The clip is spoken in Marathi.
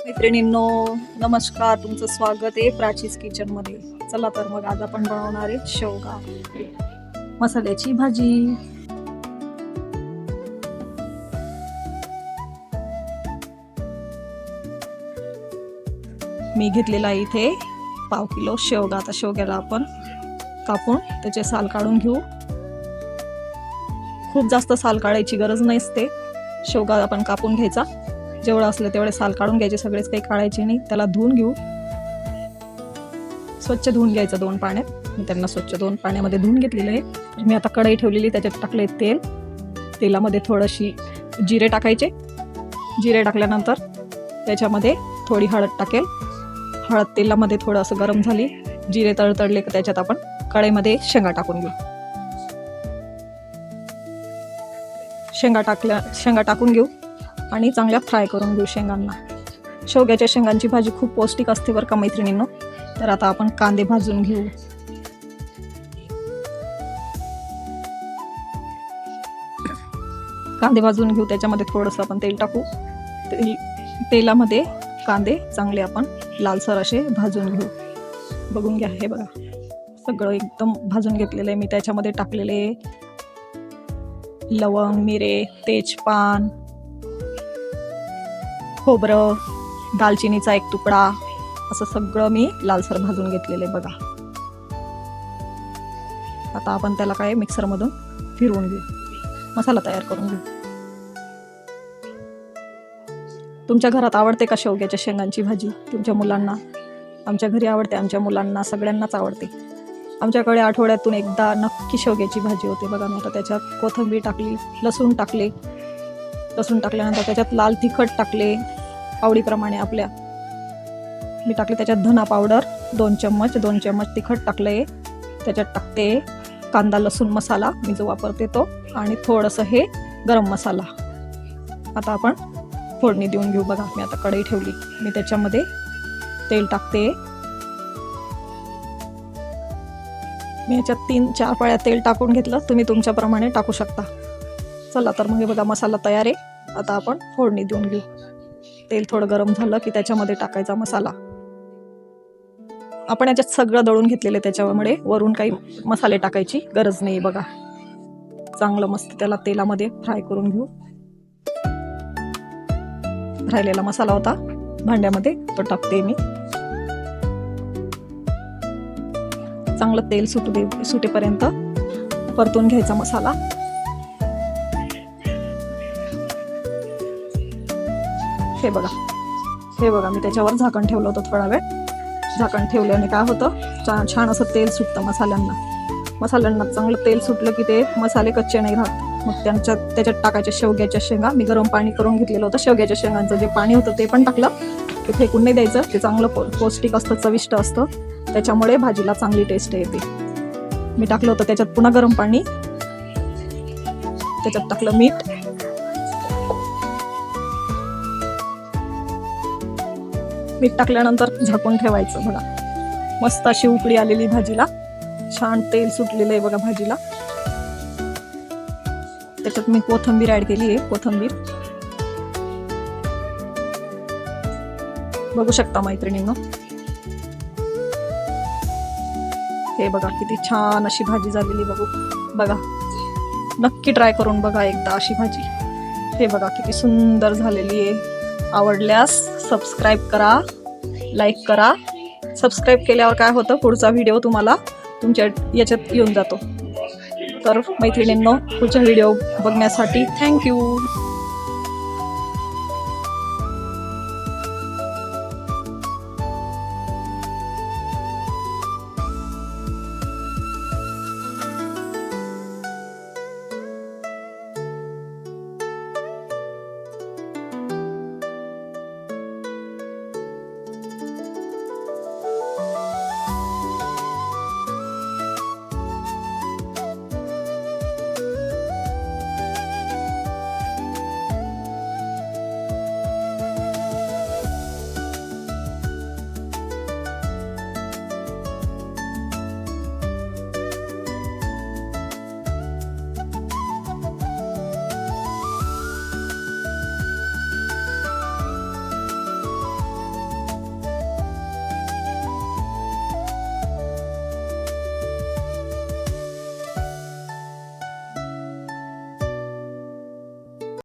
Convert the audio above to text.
मैत्रिणींनो, नमस्कार. तुमचं स्वागत आहे प्राचीज किचन मध्ये. चला तर मग आज आपण बनवणार आहे शेवगा मसाल्याची भाजी. मी घेतलेला आहे इथे पाव किलो शेवगा. आता शेवग्याला आपण कापून त्याचे साल काढून घेऊ. खूप जास्त साल काढायची गरज नसते. शेवगा आपण कापून घ्यायचा, जेवढं असलं तेवढे साल काढून घ्यायचे, सगळेच काही काढायचे नाही. त्याला धुवून घेऊ, स्वच्छ धुवून घ्यायचं 2 पाण्यात. मी त्यांना स्वच्छ 2 पाण्यामध्ये धुवून घेतलेलं आहे. तर मी आता कढई ठेवलेली, त्याच्यात टाकले तेल. तेलामध्ये थोडीशी जिरे टाकायचे. जिरे टाकल्यानंतर त्याच्यामध्ये थोडी हळद टाकेल. हळद तेलामध्ये थोडं असं गरम झाली, जिरे तळतळले की त्याच्यात आपण कढईमध्ये शेंगा टाकून घेऊ. शेंगा टाकून घेऊ आणि चांगल्या फ्राय करून घेऊ शेंगांना. शेवग्याच्या शेंगांची भाजी खूप पौष्टिक असते बरं का मैत्रिणींनो. तर आता आपण कांदे भाजून घेऊ. कांदे भाजून घेऊ, त्याच्यामध्ये थोडंसं आपण तेल टाकू. तेलामध्ये कांदे चांगले आपण लालसर असे भाजून घेऊ. बघून घ्या, हे बघा सगळं एकदम भाजून घेतलेलं आहे मी. त्याच्यामध्ये टाकलेले लवंग, मिरे, तेजपान, खोबरं, दालचिनीचा 1 तुकडा, असं सगळं मी लालसर भाजून घेतलेले बघा. आता आपण त्याला काय मिक्सरमधून फिरवून घेऊ, मसाला तयार करून घेऊ. तुमच्या घरात आवडते का शेवग्याच्या शेंगांची भाजी तुमच्या मुलांना? आमच्या घरी आवडते, आमच्या मुलांना सगळ्यांनाच आवडते. आमच्याकडे आठवड्यातून एकदा नक्की शेवग्याची भाजी होते बघा. मी आता त्याच्यात कोथिंबीर टाकली, लसूण टाकले. लसूण टाकल्यानंतर त्याच्यात लाल तिखट टाकले आवडीप्रमाणे आपल्या. मी टाकले त्याच्यात धना पावडर 2 चम्मच तिखट टाकले. त्याच्यात टाकते कांदा लसूण मसाला मी जो वापरते तो, आणि थोडंसं हे गरम मसाला. आता आपण फोडणी देऊन घेऊ. बघा मी आता कढई ठेवली, मी त्याच्यामध्ये तेल टाकते. मी याच्यात 3-4 पळ्या तेल टाकून घेतलं, तुम्ही तुमच्याप्रमाणे टाकू शकता. चला तर मग हे बघा मसाला तयार आहे. आता आपण फोडणी देऊन घेऊ. तेल थोडं गरम झालं की त्याच्यामध्ये टाकायचा मसाला. आपण याच्यात सगळं दळून घेतलेलं, त्याच्यामुळे वरून काही मसाले टाकायची गरज नाही. बघा चांगलं मस्त त्याला तेलामध्ये फ्राय करून घेऊ. राहिलेला मसाला होता भांड्यामध्ये, तो टाकते मी. चांगलं तेल सुटेपर्यंत परतून घ्यायचा मसाला. हे बघा मी त्याच्यावर झाकण ठेवलं होतं थोडा वेळ. झाकण ठेवल्याने काय होतं, छान असं तेल सुटतं मसाल्यांना. चांगलं तेल सुटलं की ते मसाले कच्चे नाही राहत. मग त्याच्यात टाकायच्या शेवग्याच्या शेंगा. मी गरम पाणी करून घेतलेलं होतं. शेवग्याच्या शेंगांचं जे पाणी होतं ते पण टाकलं. ते फेकून नाही द्यायचं, ते चांगलं पौष्टिक असतं, चविष्ट असतं. त्याच्यामुळे भाजीला चांगली टेस्ट येते. मी टाकलं होतं त्याच्यात पुन्हा गरम पाणी. त्याच्यात टाकलं मीठ. मीठ टाकल्यानंतर झाकून ठेवायचं. बघा मस्त अशी उकळी आलेली भाजीला, छान तेल सुटलेलं आहे बघा भाजीला. त्याच्यात मी कोथिंबीर ऍड केली आहे. कोथिंबीर बघू शकता मैत्रिणींनो. हे बघा किती छान अशी भाजी झालेली. बघा नक्की ट्राय करून बघा एकदा अशी भाजी. हे बघा किती सुंदर झालेली आहे. आवडल्यास सबस्क्राईब करा, लाईक करा. सबस्क्राईब केल्यावर काय होतं, पुढचा व्हिडिओ तुम्हाला तुमच्या याच्यात येऊन जातो. तर मैत्रिणींनो, पुढचा व्हिडिओ बघण्यासाठी थँक्यू.